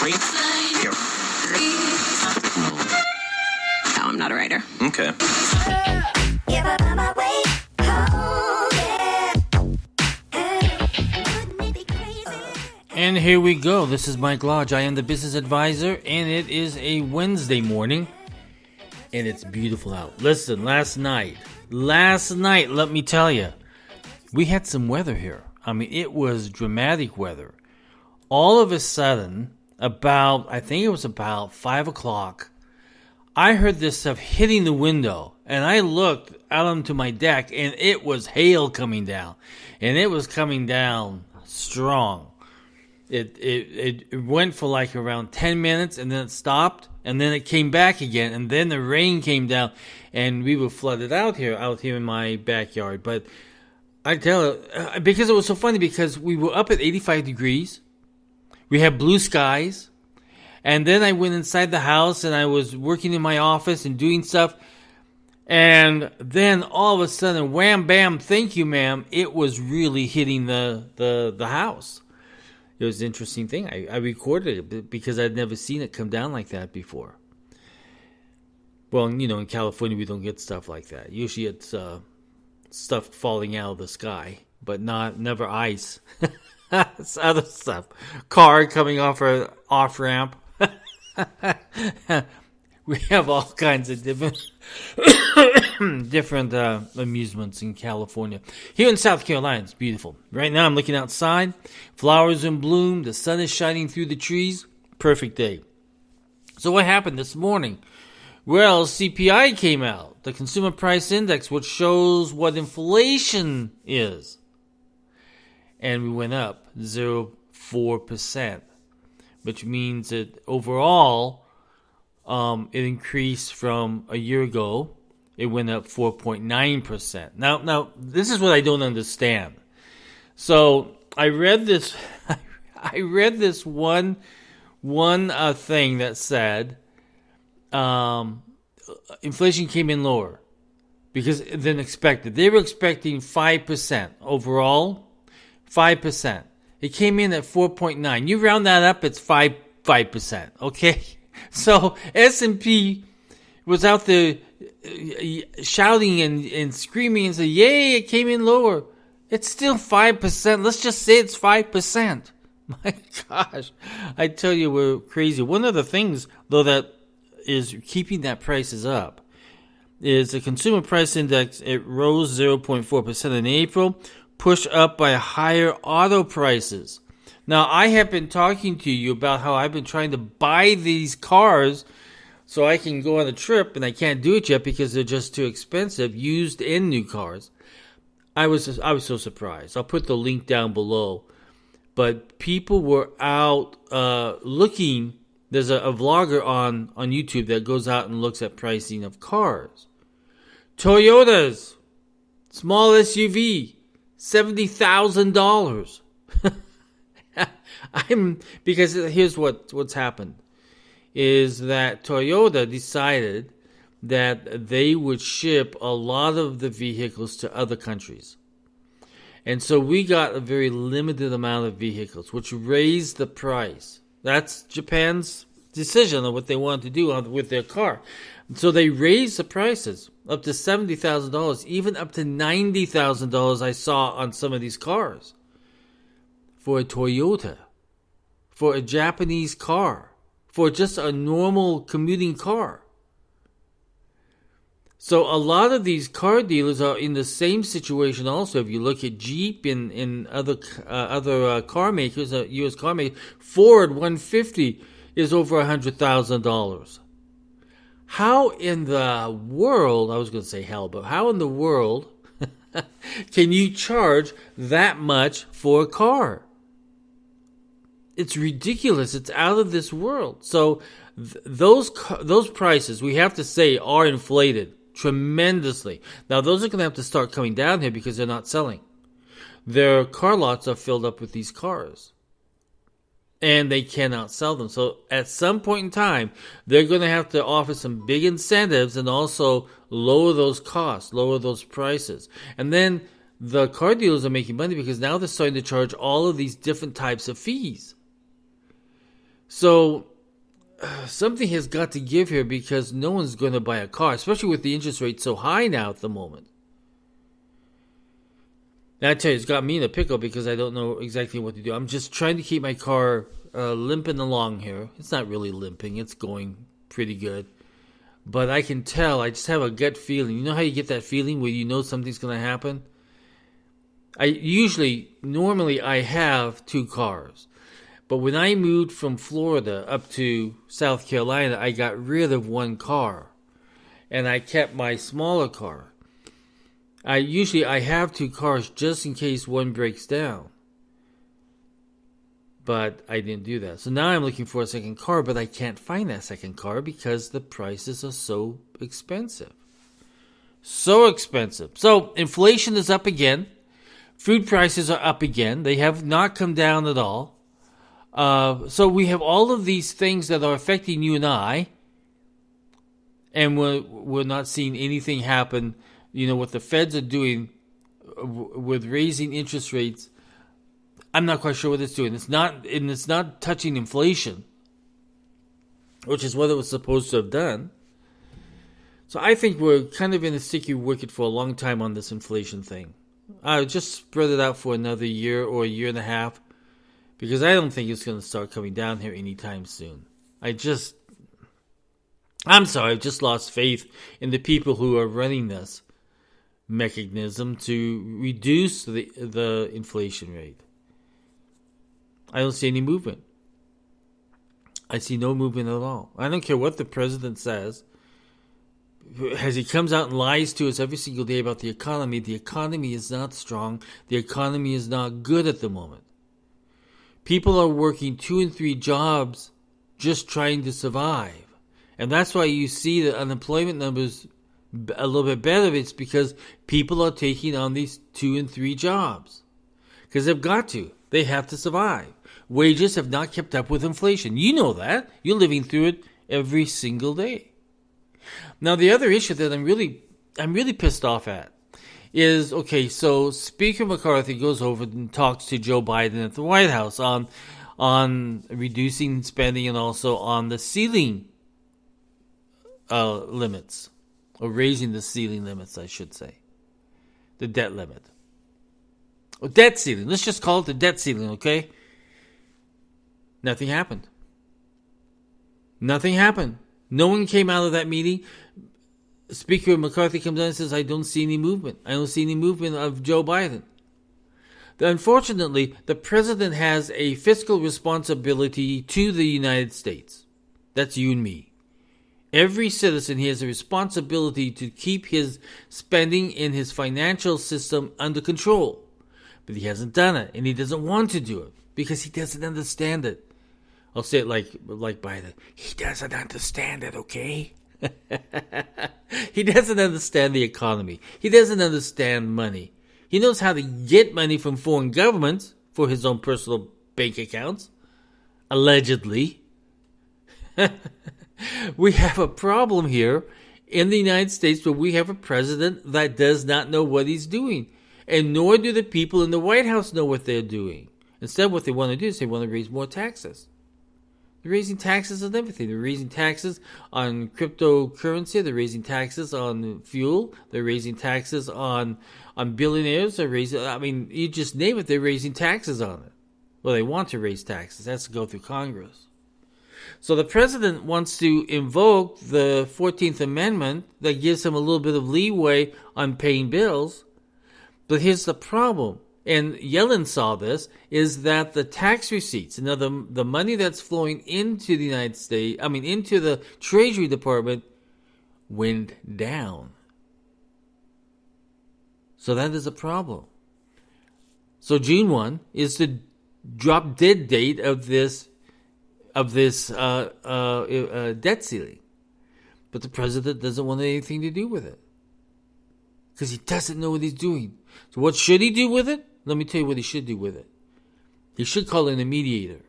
No, I'm not a writer. Okay. And here we go. This is Mike Lodge. I am the business advisor, and it is a Wednesday morning, and it's beautiful out. Listen, last night, let me tell you, we had some weather here. I mean, it was dramatic weather. All of a sudden, I think it was about 5 o'clock, I heard this stuff hitting the window, and I looked out onto my deck, and it was hail coming down, and it was coming down strong. It went for like around 10 minutes, and then it stopped, and then it came back again, and then the rain came down, and we were flooded out here in my backyard. But I tell you, because it was so funny, because we were up at 85 degrees, we had blue skies, and then I went inside the house, and I was working in my office and doing stuff, and then all of a sudden, wham, bam, thank you, ma'am, it was really hitting the house. It was an interesting thing. I recorded it because I'd never seen it come down like that before. Well, in California, we don't get stuff like that. Usually it's stuff falling out of the sky, but never ice. It's other stuff. Car coming off an off-ramp. We have all kinds of different amusements in California. Here in South Carolina, it's beautiful. Right now, I'm looking outside. Flowers in bloom. The sun is shining through the trees. Perfect day. So what happened this morning? Well, CPI came out. The Consumer Price Index, which shows what inflation is. And we went up 0.4%, which means that overall, it increased from a year ago. It went up 4.9%. Now, this is what I don't understand. So I read this. I read this one thing that said inflation came in lower than expected. They were expecting 5% overall. 5%. It came in at 4.9. You round that up, it's 5%. Okay. So S&P was out there shouting and screaming and saying, yay, it came in lower. It's still 5%. Let's just say it's 5%. My gosh. I tell you, we're crazy. One of the things, though, that is keeping that prices up is the Consumer Price Index. It rose 0.4% in April, pushed up by higher auto prices. Now, I have been talking to you about how I've been trying to buy these cars so I can go on a trip, and I can't do it yet because they're just too expensive, used and new cars. I was so surprised. I'll put the link down below. But people were out looking. There's a vlogger on YouTube that goes out and looks at pricing of cars. Toyotas, small SUV, $70,000. Because here's what's happened is that Toyota decided that they would ship a lot of the vehicles to other countries. And so we got a very limited amount of vehicles, which raised the price. That's Japan's decision on what they want to do with their car. So they raised the prices up to $70,000, even up to $90,000 I saw on some of these cars. For a Toyota, for a Japanese car, for just a normal commuting car. So a lot of these car dealers are in the same situation also. If you look at Jeep and other car makers, U.S. car makers, Ford 150 is over $100,000. How in the world, I was going to say hell, but how in the world can you charge that much for a car? It's ridiculous. It's out of this world. So those prices, we have to say, are inflated tremendously. Now, those are going to have to start coming down here because they're not selling. Their car lots are filled up with these cars. And they cannot sell them. So at some point in time, they're going to have to offer some big incentives and also lower those costs, lower those prices. And then the car dealers are making money because now they're starting to charge all of these different types of fees. So So something has got to give here because no one's going to buy a car, especially with the interest rate so high now at the moment. And I tell you, it's got me in a pickle because I don't know exactly what to do. I'm just trying to keep my car limping along here. It's not really limping. It's going pretty good. But I can tell, I just have a gut feeling. You know how you get that feeling where you know something's going to happen? Normally I have 2 cars. But when I moved from Florida up to South Carolina, I got rid of 1 car. And I kept my smaller car. I have 2 cars just in case one breaks down. But I didn't do that. So now I'm looking for a second car, but I can't find that second car because the prices are so expensive. So expensive. So inflation is up again. Food prices are up again. They have not come down at all. So we have all of these things that are affecting you and I. And we're not seeing anything happen. You know, what the feds are doing with raising interest rates, I'm not quite sure what it's doing. It's not touching inflation, which is what it was supposed to have done. So I think we're kind of in a sticky wicket for a long time on this inflation thing. I'll just spread it out for another year or a year and a half because I don't think it's going to start coming down here anytime soon. I'm sorry, I've just lost faith in the people who are running this mechanism to reduce the inflation rate. I don't see any movement. I see no movement at all. I don't care what the president says. As he comes out and lies to us every single day about the economy is not strong. The economy is not good at the moment. People are working 2 and 3 jobs just trying to survive. And that's why you see the unemployment numbers a little bit better. It's because people are taking on these 2 and 3 jobs. Because they've got to. They have to survive. Wages have not kept up with inflation. You know that. You're living through it every single day. Now, the other issue that I'm really pissed off at is, okay, so Speaker McCarthy goes over and talks to Joe Biden at the White House on reducing spending and also on the ceiling limits, or raising the ceiling limits, I should say. The debt limit. Or debt ceiling. Let's just call it the debt ceiling, okay? Nothing happened. Nothing happened. No one came out of that meeting. Speaker McCarthy comes out and says, I don't see any movement. I don't see any movement of Joe Biden. Unfortunately, the president has a fiscal responsibility to the United States. That's you and me. Every citizen, he has a responsibility to keep his spending in his financial system under control. But he hasn't done it, and he doesn't want to do it because he doesn't understand it. I'll say it like Biden. He doesn't understand it, okay? He doesn't understand the economy. He doesn't understand money. He knows how to get money from foreign governments for his own personal bank accounts. Allegedly. We have a problem here in the United States where we have a president that does not know what he's doing. And nor do the people in the White House know what they're doing. Instead, what they want to do is they want to raise more taxes. They're raising taxes on everything. They're raising taxes on cryptocurrency. They're raising taxes on fuel. They're raising taxes on billionaires. They're raising, you just name it, they're raising taxes on it. Well, they want to raise taxes. That's to go through Congress. So the president wants to invoke the 14th Amendment that gives him a little bit of leeway on paying bills. But here's the problem. And Yellen saw this, is that the tax receipts, the money that's flowing into the United States, into the Treasury Department, went down. So that is a problem. So June 1 is the drop dead date of this debt ceiling. But the president doesn't want anything to do with it. Because he doesn't know what he's doing. So what should he do with it? Let me tell you what he should do with it. He should call in a mediator.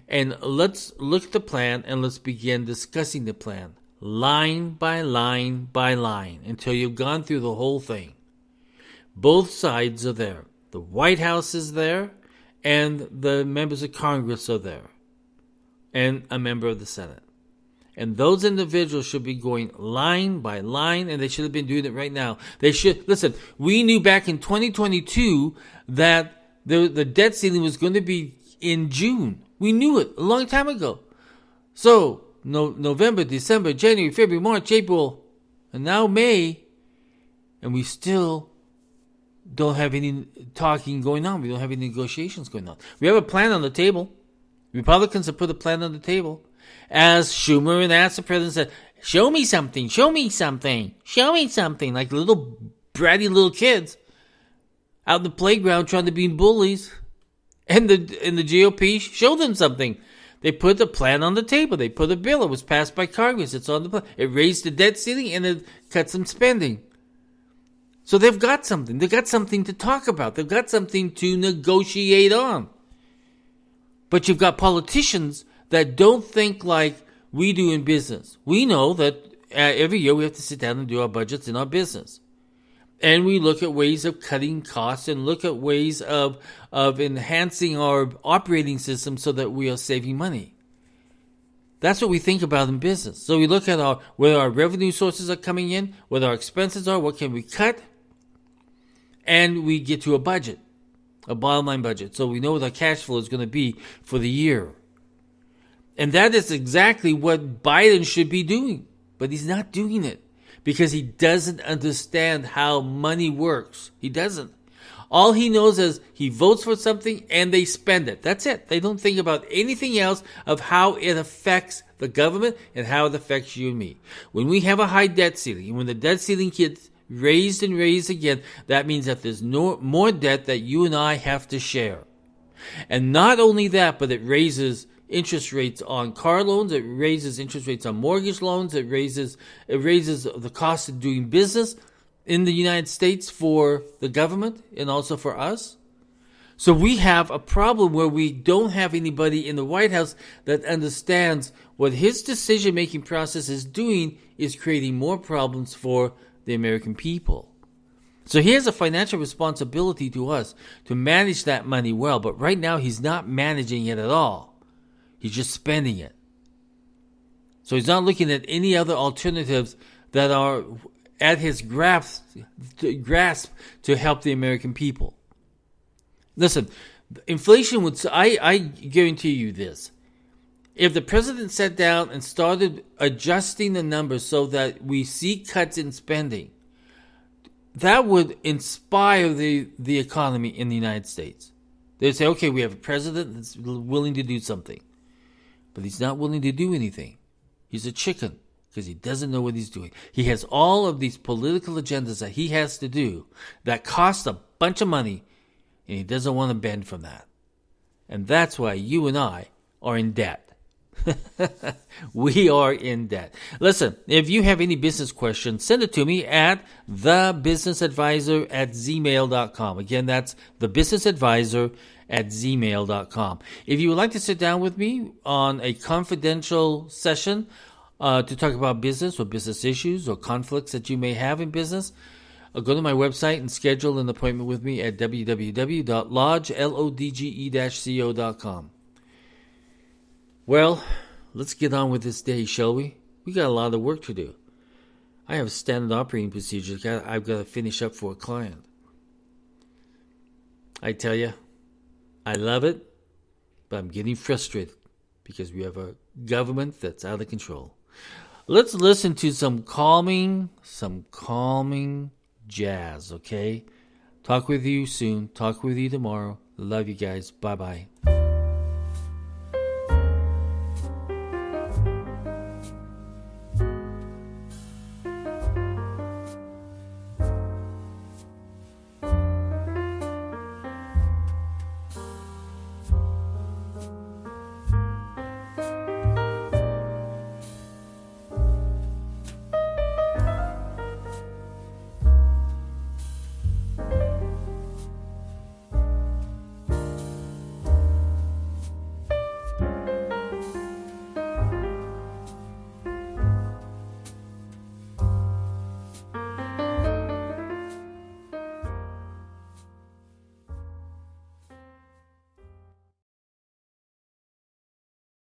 And let's look at the plan and let's begin discussing the plan. Line by line by line. Until you've gone through the whole thing. Both sides are there. The White House is there. And the members of Congress are there. and a member of the Senate. And those individuals should be going line by line, and they should have been doing it right now. They should, listen, we knew back in 2022 that the debt ceiling was going to be in June. We knew it a long time ago. So, November, December, January, February, March, April, and now May, and we still don't have any talking going on. We don't have any negotiations going on. We have a plan on the table. Republicans have put a plan on the table. As Schumer and as the president said, show me something, show me something, show me something. Like little bratty little kids out in the playground trying to be bullies. And the GOP showed them something. They put a plan on the table. They put a bill. It was passed by Congress. It's on the plan. It raised the debt ceiling and it cut some spending. So they've got something. They've got something to talk about. They've got something to negotiate on. But you've got politicians that don't think like we do in business. We know that every year we have to sit down and do our budgets in our business. And we look at ways of cutting costs and look at ways of enhancing our operating system so that we are saving money. That's what we think about in business. So we look at where our revenue sources are coming in, what our expenses are, what can we cut, and we get to a budget, a bottom line budget. So we know what our cash flow is going to be for the year. And that is exactly what Biden should be doing. But he's not doing it because he doesn't understand how money works. He doesn't. All he knows is he votes for something and they spend it. That's it. They don't think about anything else of how it affects the government and how it affects you and me. When we have a high debt ceiling, and when the debt ceiling gets raised and raised again, that means that there's more debt that you and I have to share. And not only that, but it raises interest rates on car loans, it raises interest rates on mortgage loans, it raises the cost of doing business in the United States for the government and also for us. So we have a problem where we don't have anybody in the White House that understands what his decision-making process is doing is creating more problems for the American people. So he has a financial responsibility to us to manage that money well, but right now he's not managing it at all. He's just spending it. So he's not looking at any other alternatives that are at his grasp to help the American people. Listen, inflation would, I guarantee you this. If the president sat down and started adjusting the numbers so that we see cuts in spending, that would inspire the economy in the United States. They'd say, okay, we have a president that's willing to do something. But he's not willing to do anything. He's a chicken because he doesn't know what he's doing. He has all of these political agendas that he has to do that cost a bunch of money, and he doesn't want to bend from that. And that's why you and I are in debt. We are in debt. Listen, if you have any business questions, send it to me at thebusinessadvisor@gmail.com. Again, that's thebusinessadvisor@gmail.com. If you would like to sit down with me on a confidential session to talk about business or business issues or conflicts that you may have in business, go to my website and schedule an appointment with me at www.lodge.co.com. Well, let's get on with this day, shall we? We got a lot of work to do. I have standard operating procedures I've got to finish up for a client. I tell you, I love it, but I'm getting frustrated because we have a government that's out of control. Let's listen to some calming jazz, okay? Talk with you soon. Talk with you tomorrow. Love you guys. Bye-bye.